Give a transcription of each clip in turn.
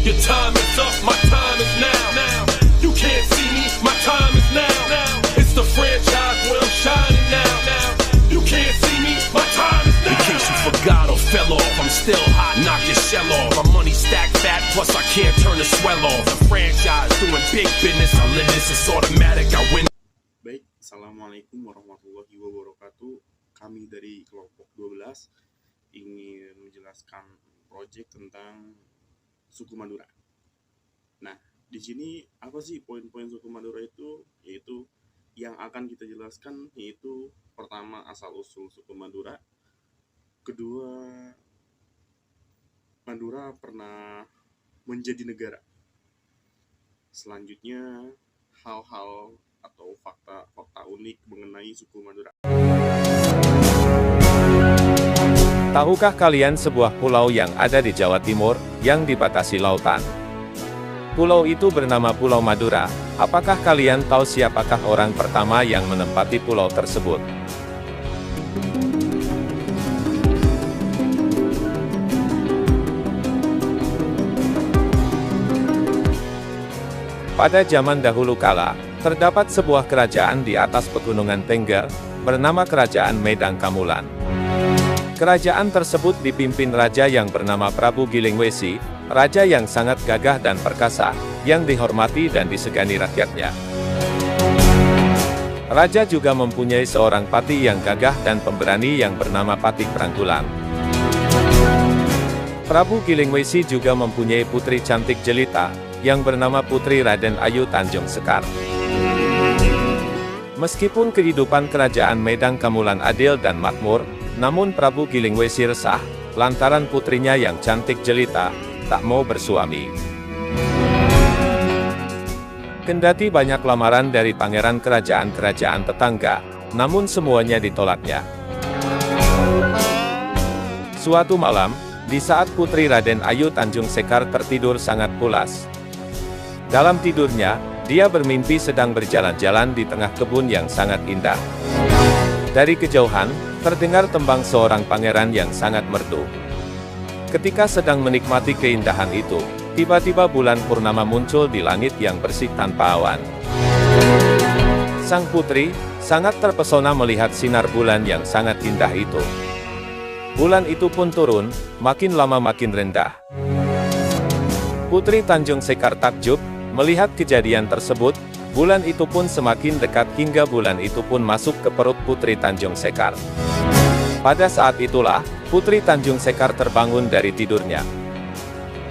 Your time is up, my time is now. You can't see me, my time is now. It's the franchise where I'm shining now. You can't see me, my time is now. In case you forgot or fell off, I'm still hot, knock your shell off. My money stacked fat, plus I can't turn the swell off. The franchise doing big business, I live this, it's automatic, I win. Baik, Assalamualaikum warahmatullahi wabarakatuh. Kami dari kelompok 12 ingin menjelaskan proyek tentang suku Madura. Nah, di sini apa sih poin-poin suku Madura itu? Yaitu yang akan kita jelaskan yaitu pertama asal-usul suku Madura, kedua Madura pernah menjadi negara. Selanjutnya hal-hal atau fakta unik mengenai suku Madura. Tahukah kalian sebuah pulau yang ada di Jawa Timur, yang dibatasi lautan? Pulau itu bernama Pulau Madura. Apakah kalian tahu siapakah orang pertama yang menempati pulau tersebut? Pada zaman dahulu kala, terdapat sebuah kerajaan di atas pegunungan Tengger, bernama Kerajaan Medang Kamulan. Kerajaan tersebut dipimpin raja yang bernama Prabu Gilingwesi, raja yang sangat gagah dan perkasa, yang dihormati dan disegani rakyatnya. Raja juga mempunyai seorang patih yang gagah dan pemberani yang bernama Patih Prangkulan. Prabu Gilingwesi juga mempunyai putri cantik jelita, yang bernama Putri Raden Ayu Tanjung Sekar. Meskipun kehidupan kerajaan Medang Kamulan adil dan makmur, namun Prabu Gilingwesi resah, lantaran putrinya yang cantik jelita, tak mau bersuami. Kendati banyak lamaran dari pangeran kerajaan-kerajaan tetangga, namun semuanya ditolaknya. Suatu malam, di saat Putri Raden Ayu Tanjung Sekar tertidur sangat pulas. Dalam tidurnya, dia bermimpi sedang berjalan-jalan di tengah kebun yang sangat indah. Dari kejauhan, terdengar tembang seorang pangeran yang sangat merdu. Ketika sedang menikmati keindahan itu, tiba-tiba bulan purnama muncul di langit yang bersih tanpa awan. Sang putri sangat terpesona melihat sinar bulan yang sangat indah itu. Bulan itu pun turun, makin lama makin rendah. Putri Tanjung Sekar takjub melihat kejadian tersebut. Bulan itu pun semakin dekat hingga bulan itu pun masuk ke perut Putri Tanjung Sekar. Pada saat itulah, Putri Tanjung Sekar terbangun dari tidurnya.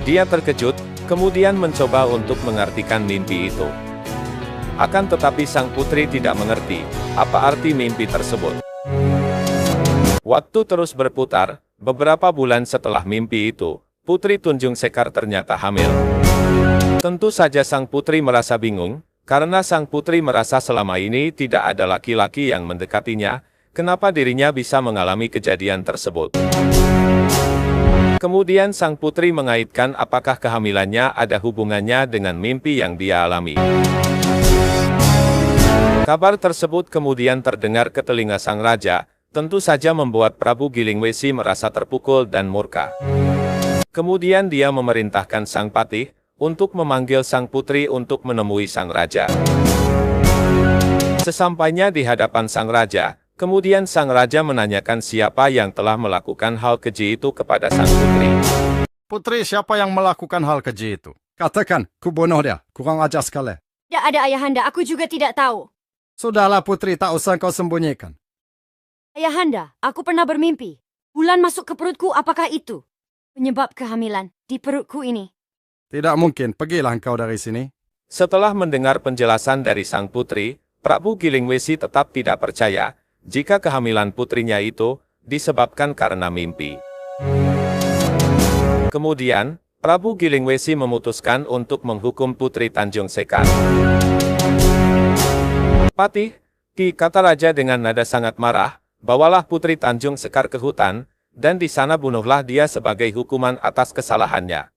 Dia terkejut, kemudian mencoba untuk mengartikan mimpi itu. Akan tetapi sang putri tidak mengerti, apa arti mimpi tersebut. Waktu terus berputar, beberapa bulan setelah mimpi itu, Putri Tanjung Sekar ternyata hamil. Tentu saja sang putri merasa bingung, karena sang putri merasa selama ini tidak ada laki-laki yang mendekatinya, kenapa dirinya bisa mengalami kejadian tersebut. Kemudian sang putri mengaitkan apakah kehamilannya ada hubungannya dengan mimpi yang dia alami. Kabar tersebut kemudian terdengar ke telinga sang raja, tentu saja membuat Prabu Gilingwesi merasa terpukul dan murka. Kemudian dia memerintahkan sang patih untuk memanggil sang putri untuk menemui sang raja. Sesampainya di hadapan sang raja, kemudian sang raja menanyakan siapa yang telah melakukan hal keji itu kepada sang putri. Putri, siapa yang melakukan hal keji itu? Katakan, ku bunuh dia. Kurang ajar sekali. Tidak ada ayahanda, aku juga tidak tahu. Sudahlah Putri, tak usah kau sembunyikan. Ayahanda, aku pernah bermimpi. Bulan masuk ke perutku, apakah itu penyebab kehamilan di perutku ini? Tidak mungkin, pergilah engkau dari sini. Setelah mendengar penjelasan dari sang putri, Prabu Gilingwesi tetap tidak percaya, jika kehamilan putrinya itu disebabkan karena mimpi. Kemudian, Prabu Gilingwesi memutuskan untuk menghukum Putri Tanjung Sekar. Patih, kata raja dengan nada sangat marah, bawalah Putri Tanjung Sekar ke hutan, dan di sana bunuhlah dia sebagai hukuman atas kesalahannya.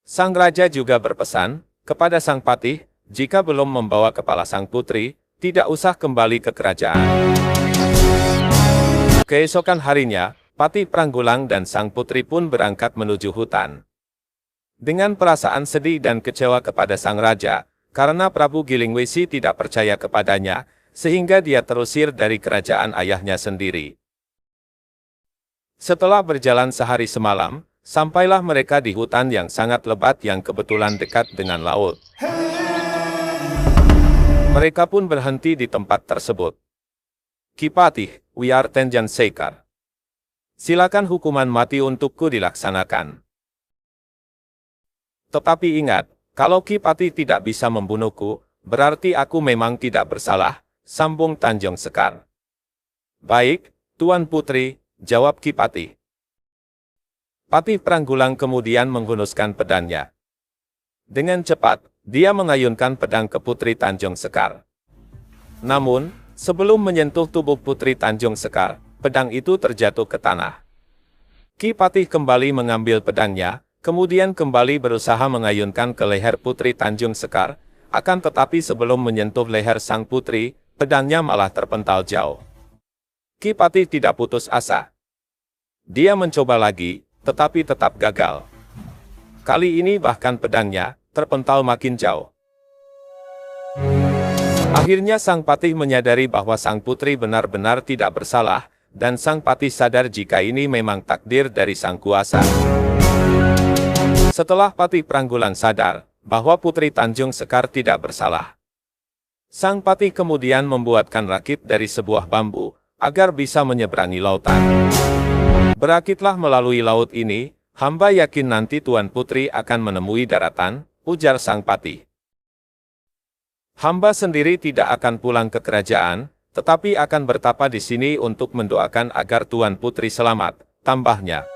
Sang raja juga berpesan kepada sang patih, jika belum membawa kepala sang putri, tidak usah kembali ke kerajaan. Keesokan harinya, Patih Pranggulang dan sang putri pun berangkat menuju hutan. Dengan perasaan sedih dan kecewa kepada sang raja, karena Prabu Gilingwesi tidak percaya kepadanya, sehingga dia terusir dari kerajaan ayahnya sendiri. Setelah berjalan sehari semalam, sampailah mereka di hutan yang sangat lebat yang kebetulan dekat dengan laut. Mereka pun berhenti di tempat tersebut. Ki Patih, Wiar Tenjan Sekar. Silakan hukuman mati untukku dilaksanakan. Tetapi ingat, kalau Ki Patih tidak bisa membunuhku, berarti aku memang tidak bersalah, sambung Tanjung Sekar. Baik, Tuan Putri, jawab Ki Patih. Patih Pranggulang kemudian menghunuskan pedangnya. Dengan cepat, dia mengayunkan pedang ke Putri Tanjung Sekar. Namun, sebelum menyentuh tubuh Putri Tanjung Sekar, pedang itu terjatuh ke tanah. Ki Patih kembali mengambil pedangnya, kemudian kembali berusaha mengayunkan ke leher Putri Tanjung Sekar, akan tetapi sebelum menyentuh leher sang putri, pedangnya malah terpental jauh. Ki Patih tidak putus asa. Dia mencoba lagi, tetapi tetap gagal. Kali ini bahkan pedangnya terpental makin jauh. Akhirnya sang patih menyadari bahwa sang putri benar-benar tidak bersalah, dan sang patih sadar jika ini memang takdir dari sang kuasa. Setelah Patih Pranggulang sadar bahwa Putri Tanjung Sekar tidak bersalah, sang patih kemudian membuatkan rakit dari sebuah bambu, agar bisa menyeberangi lautan. Berakitlah melalui laut ini, hamba yakin nanti Tuan Putri akan menemui daratan, ujar sang patih. Hamba sendiri tidak akan pulang ke kerajaan, tetapi akan bertapa di sini untuk mendoakan agar Tuan Putri selamat, tambahnya.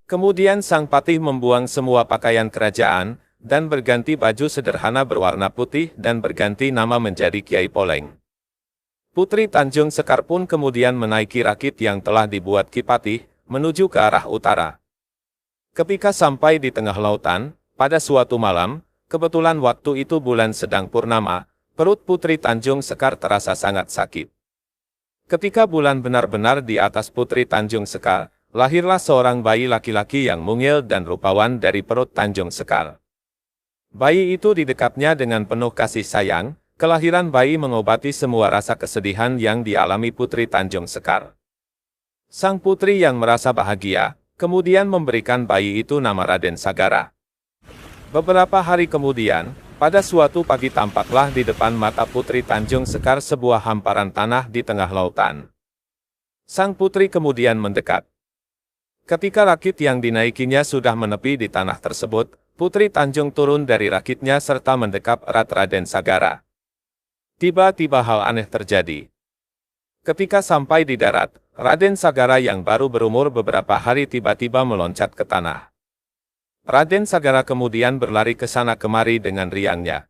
Kemudian sang patih membuang semua pakaian kerajaan, dan berganti baju sederhana berwarna putih dan berganti nama menjadi Kiai Poleng. Putri Tanjung Sekar pun kemudian menaiki rakit yang telah dibuat Ki Patih, menuju ke arah utara. Ketika sampai di tengah lautan, pada suatu malam, kebetulan waktu itu bulan sedang purnama, perut Putri Tanjung Sekar terasa sangat sakit. Ketika bulan benar-benar di atas Putri Tanjung Sekar, lahirlah seorang bayi laki-laki yang mungil dan rupawan dari perut Tanjung Sekar. Bayi itu didekapnya dengan penuh kasih sayang, kelahiran bayi mengobati semua rasa kesedihan yang dialami Putri Tanjung Sekar. Sang putri yang merasa bahagia, kemudian memberikan bayi itu nama Raden Sagara. Beberapa hari kemudian, pada suatu pagi tampaklah di depan mata Putri Tanjung Sekar sebuah hamparan tanah di tengah lautan. Sang putri kemudian mendekat. Ketika rakit yang dinaikinya sudah menepi di tanah tersebut, Putri Tanjung turun dari rakitnya serta mendekap erat Raden Sagara. Tiba-tiba hal aneh terjadi. Ketika sampai di darat, Raden Sagara yang baru berumur beberapa hari tiba-tiba meloncat ke tanah. Raden Sagara kemudian berlari ke sana kemari dengan riangnya.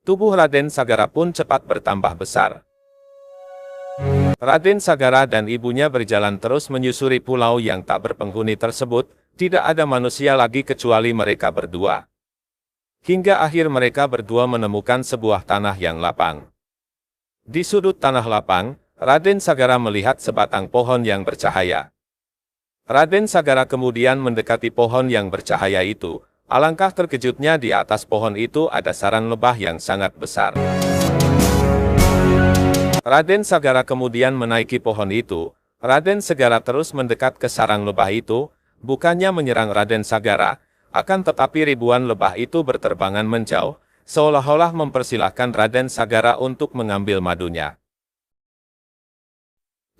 Tubuh Raden Sagara pun cepat bertambah besar. Raden Sagara dan ibunya berjalan terus menyusuri pulau yang tak berpenghuni tersebut, tidak ada manusia lagi kecuali mereka berdua. Hingga akhir mereka berdua menemukan sebuah tanah yang lapang. Di sudut tanah lapang, Raden Sagara melihat sebatang pohon yang bercahaya. Raden Sagara kemudian mendekati pohon yang bercahaya itu. Alangkah terkejutnya di atas pohon itu ada sarang lebah yang sangat besar. Raden Sagara kemudian menaiki pohon itu. Raden Sagara terus mendekat ke sarang lebah itu, bukannya menyerang Raden Sagara, akan tetapi ribuan lebah itu berterbangan menjauh, seolah-olah mempersilahkan Raden Sagara untuk mengambil madunya.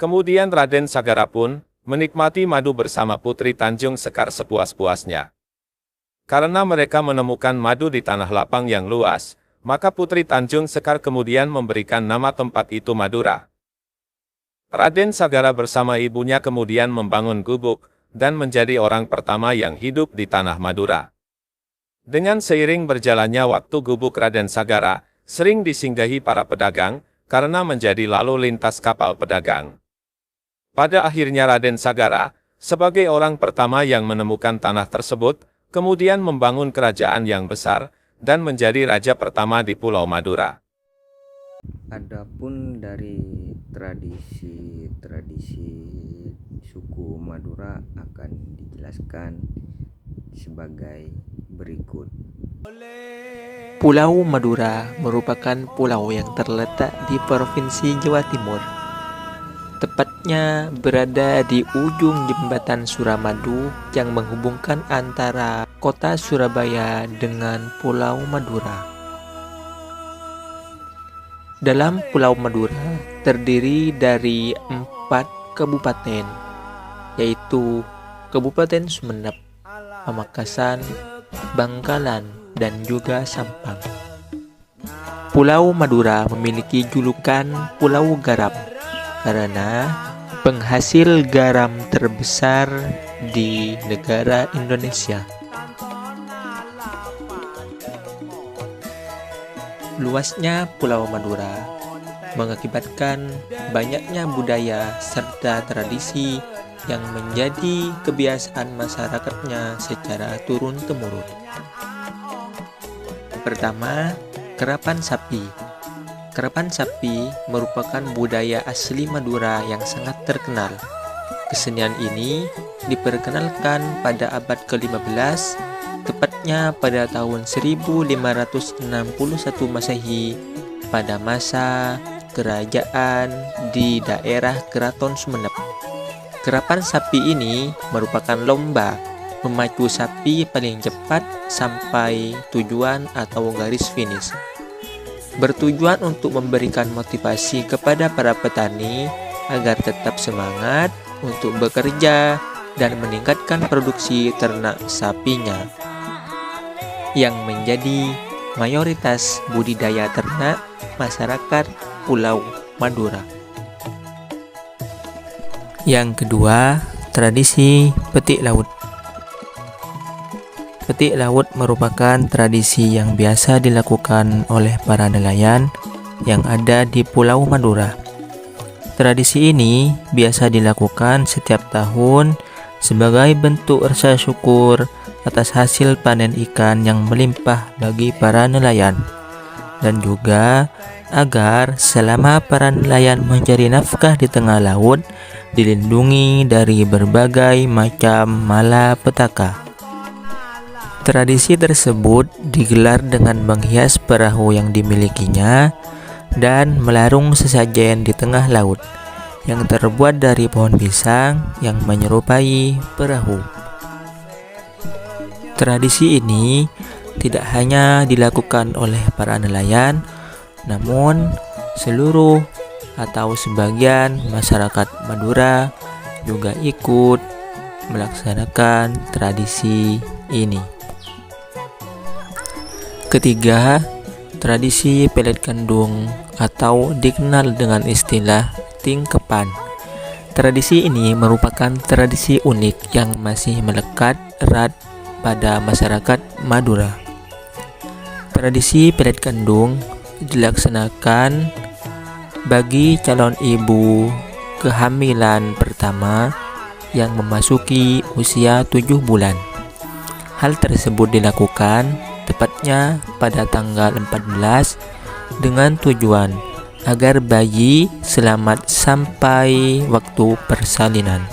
Kemudian Raden Sagara pun menikmati madu bersama Putri Tanjung Sekar sepuas-puasnya. Karena mereka menemukan madu di tanah lapang yang luas, maka Putri Tanjung Sekar kemudian memberikan nama tempat itu Madura. Raden Sagara bersama ibunya kemudian membangun gubuk, dan menjadi orang pertama yang hidup di tanah Madura. Dengan seiring berjalannya waktu gubuk Raden Sagara, sering disinggahi para pedagang, karena menjadi lalu lintas kapal pedagang. Pada akhirnya Raden Sagara, sebagai orang pertama yang menemukan tanah tersebut, kemudian membangun kerajaan yang besar, dan menjadi raja pertama di Pulau Madura. Adapun dari tradisi suku Madura akan dijelaskan sebagai berikut. Pulau Madura merupakan pulau yang terletak di Provinsi Jawa Timur. Tepatnya berada di ujung jembatan Suramadu yang menghubungkan antara kota Surabaya dengan Pulau Madura. Dalam Pulau Madura terdiri dari 4 kabupaten, yaitu Kabupaten Sumeneb, Pamekasan, Bangkalan, dan juga Sampang. Pulau Madura memiliki julukan Pulau Garam karena penghasil garam terbesar di negara Indonesia. Luasnya Pulau Madura mengakibatkan banyaknya budaya serta tradisi yang menjadi kebiasaan masyarakatnya secara turun-temurun. Pertama, kerapan sapi. Kerapan sapi merupakan budaya asli Madura yang sangat terkenal. Kesenian ini diperkenalkan pada abad ke-15, tepatnya pada tahun 1561 Masehi, pada masa kerajaan di daerah Keraton Sumeneb. Kerapan sapi ini merupakan lomba memacu sapi paling cepat sampai tujuan atau garis finish. Bertujuan untuk memberikan motivasi kepada para petani agar tetap semangat untuk bekerja dan meningkatkan produksi ternak sapinya, yang menjadi mayoritas budidaya ternak masyarakat Pulau Madura. Yang kedua, tradisi petik laut. Petik laut merupakan tradisi yang biasa dilakukan oleh para nelayan yang ada di Pulau Madura. Tradisi ini biasa dilakukan setiap tahun sebagai bentuk rasa syukur atas hasil panen ikan yang melimpah bagi para nelayan, dan juga agar selama para nelayan mencari nafkah di tengah laut dilindungi dari berbagai macam malapetaka. Tradisi tersebut digelar dengan menghias perahu yang dimilikinya dan melarung sesajen di tengah laut yang terbuat dari pohon pisang yang menyerupai perahu. Tradisi ini tidak hanya dilakukan oleh para nelayan, namun seluruh atau sebagian masyarakat Madura juga ikut melaksanakan tradisi ini. Ketiga, tradisi pelet gandum atau dikenal dengan istilah tingkepan. Tradisi ini merupakan tradisi unik yang masih melekat erat pada masyarakat Madura. Tradisi pelet gandum dilaksanakan bagi calon ibu kehamilan pertama yang memasuki usia 7 bulan. Hal tersebut dilakukan tepatnya pada tanggal 14 dengan tujuan agar bayi selamat sampai waktu persalinan,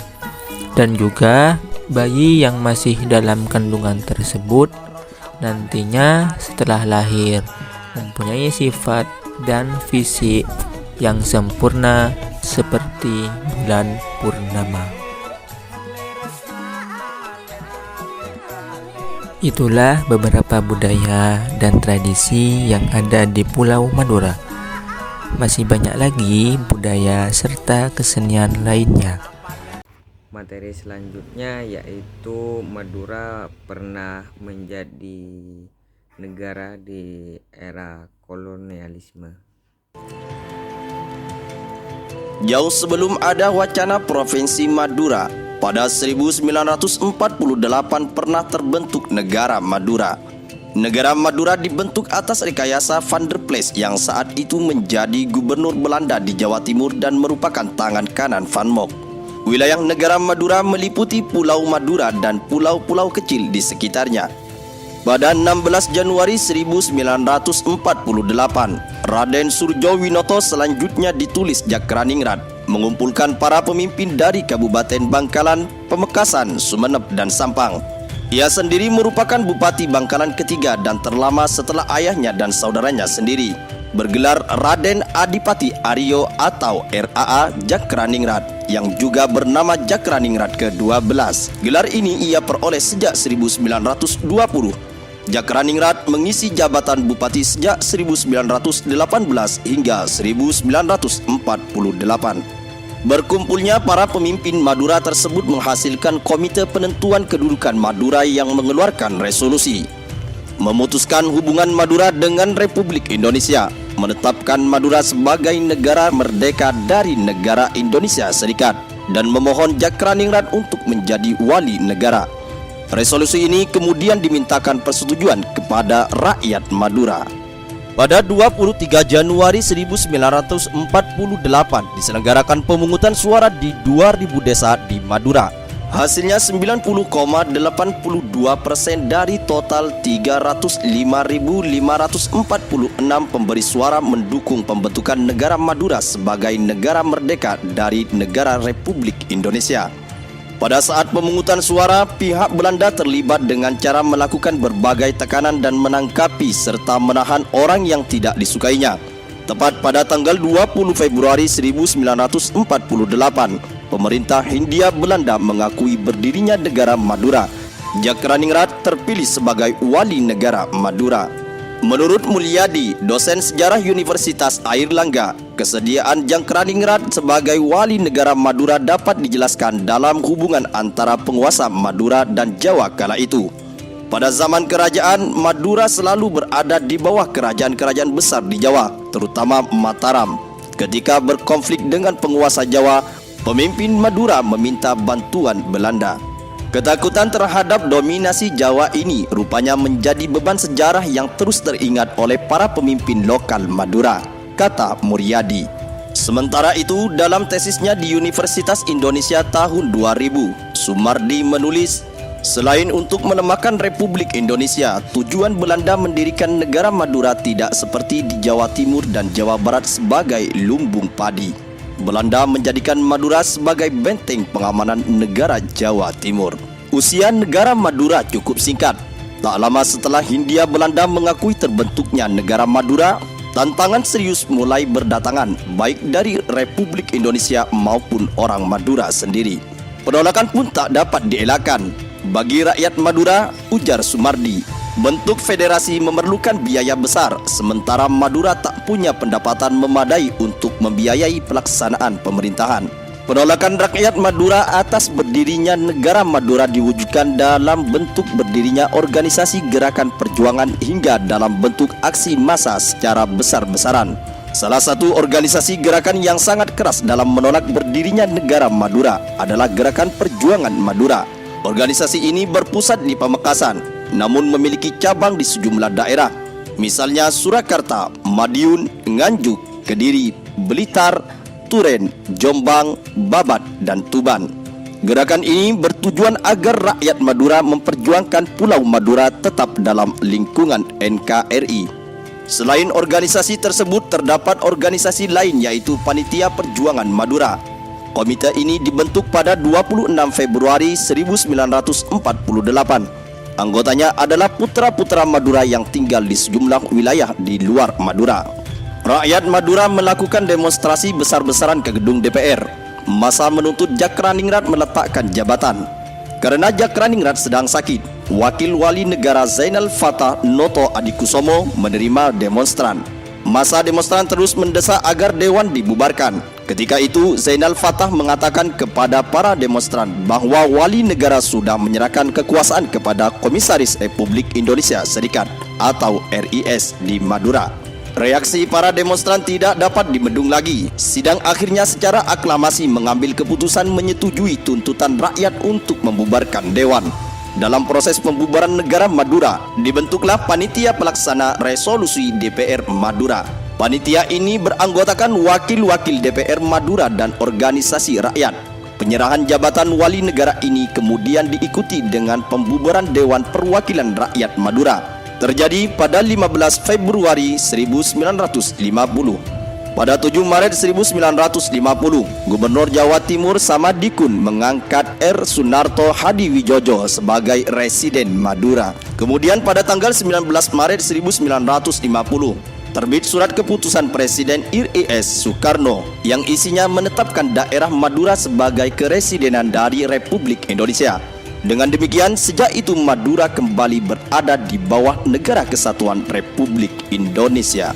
dan juga bayi yang masih dalam kandungan tersebut nantinya setelah lahir mempunyai sifat dan fisik yang sempurna seperti bulan purnama. Itulah beberapa budaya dan tradisi yang ada di Pulau Madura. Masih banyak lagi budaya serta kesenian lainnya. Materi selanjutnya yaitu Madura pernah menjadi negara di era kolonialisme. Jauh sebelum ada wacana Provinsi Madura, pada 1948 pernah terbentuk negara Madura. Negara Madura dibentuk atas rekayasa Van der Plas yang saat itu menjadi gubernur Belanda di Jawa Timur dan merupakan tangan kanan Van Mock. Wilayah negara Madura meliputi Pulau Madura dan pulau-pulau kecil di sekitarnya. Pada 16 Januari 1948, Raden Surjowinoto selanjutnya ditulis Jakraningrat, mengumpulkan para pemimpin dari Kabupaten Bangkalan, Pamekasan, Sumeneb, dan Sampang. Ia sendiri merupakan Bupati Bangkalan ketiga dan terlama setelah ayahnya dan saudaranya sendiri. Bergelar Raden Adipati Aryo atau RAA Jakraningrat, yang juga bernama Jakraningrat ke-12. Gelar ini ia peroleh sejak 1920. Jakraningrat mengisi jabatan bupati sejak 1918 hingga 1948. Berkumpulnya para pemimpin Madura tersebut menghasilkan Komite Penentuan Kedudukan Madura yang mengeluarkan resolusi memutuskan hubungan Madura dengan Republik Indonesia, menetapkan Madura sebagai negara merdeka dari negara Indonesia Serikat, dan memohon Jakraningrat untuk menjadi wali negara. Resolusi ini kemudian dimintakan persetujuan kepada rakyat Madura. Pada 23 Januari 1948 diselenggarakan pemungutan suara di 2000 desa di Madura. Hasilnya 90,82% dari total 305.546 pemberi suara mendukung pembentukan negara Madura sebagai negara merdeka dari negara Republik Indonesia. Pada saat pemungutan suara, pihak Belanda terlibat dengan cara melakukan berbagai tekanan dan menangkapi serta menahan orang yang tidak disukainya. Tepat pada tanggal 20 Februari 1948, pemerintah Hindia Belanda mengakui berdirinya negara Madura. Jakraningrat terpilih sebagai wali negara Madura. Menurut Mulyadi, dosen sejarah Universitas Airlangga, kesediaan Jakraningrat sebagai wali negara Madura dapat dijelaskan dalam hubungan antara penguasa Madura dan Jawa kala itu. Pada zaman kerajaan, Madura selalu berada di bawah kerajaan-kerajaan besar di Jawa, terutama Mataram. Ketika berkonflik dengan penguasa Jawa, pemimpin Madura meminta bantuan Belanda. Ketakutan terhadap dominasi Jawa ini rupanya menjadi beban sejarah yang terus teringat oleh para pemimpin lokal Madura, kata Muryadi. Sementara itu, dalam tesisnya di Universitas Indonesia tahun 2000, Sumardi menulis, selain untuk melemahkan Republik Indonesia, tujuan Belanda mendirikan negara Madura tidak seperti di Jawa Timur dan Jawa Barat sebagai lumbung padi. Belanda menjadikan Madura sebagai benteng pengamanan negara Jawa Timur. Usia negara Madura cukup singkat. Tak lama setelah Hindia Belanda mengakui terbentuknya negara Madura, tantangan serius mulai berdatangan, baik dari Republik Indonesia maupun orang Madura sendiri. Penolakan pun tak dapat dielakkan. Bagi rakyat Madura, ujar Sumardi, bentuk federasi memerlukan biaya besar, sementara Madura tak punya pendapatan memadai untuk membiayai pelaksanaan pemerintahan. Penolakan rakyat Madura atas berdirinya negara Madura diwujudkan dalam bentuk berdirinya organisasi gerakan perjuangan hingga dalam bentuk aksi massa secara besar-besaran. Salah satu organisasi gerakan yang sangat keras dalam menolak berdirinya negara Madura adalah Gerakan Perjuangan Madura. Organisasi ini berpusat di Pamekasan, namun memiliki cabang di sejumlah daerah, misalnya Surakarta, Madiun, Nganjuk, Kediri, Blitar, Turen, Jombang, Babat, dan Tuban. Gerakan ini bertujuan agar rakyat Madura memperjuangkan Pulau Madura tetap dalam lingkungan NKRI. Selain organisasi tersebut, terdapat organisasi lain yaitu Panitia Perjuangan Madura. Komite ini dibentuk pada 26 Februari 1948. Anggotanya adalah putra-putra Madura yang tinggal di sejumlah wilayah di luar Madura. Rakyat Madura melakukan demonstrasi besar-besaran ke gedung DPR. Massa menuntut Jakraningrat meletakkan jabatan. Karena Jakraningrat sedang sakit, Wakil Wali Negara Zainal Fatah Noto Adikusumo menerima demonstran. Massa demonstran terus mendesak agar dewan dibubarkan. Ketika itu, Zainal Fatah mengatakan kepada para demonstran bahwa wali negara sudah menyerahkan kekuasaan kepada Komisaris Republik Indonesia Serikat atau RIS di Madura. Reaksi para demonstran tidak dapat dibendung lagi. Sidang akhirnya secara aklamasi mengambil keputusan menyetujui tuntutan rakyat untuk membubarkan dewan. Dalam proses pembubaran negara Madura, dibentuklah Panitia Pelaksana Resolusi DPR Madura. Panitia ini beranggotakan wakil-wakil DPR Madura dan organisasi rakyat. Penyerahan jabatan wali negara ini kemudian diikuti dengan pembubaran Dewan Perwakilan Rakyat Madura. Terjadi pada 15 Februari 1950. Pada 7 Maret 1950, Gubernur Jawa Timur Samadikun mengangkat R. Sunarto Hadiwijojo sebagai Residen Madura. Kemudian pada tanggal 19 Maret 1950, terbit surat keputusan Presiden R.I.S. Soekarno yang isinya menetapkan daerah Madura sebagai keresidenan dari Republik Indonesia. Dengan demikian, sejak itu Madura kembali berada di bawah Negara Kesatuan Republik Indonesia.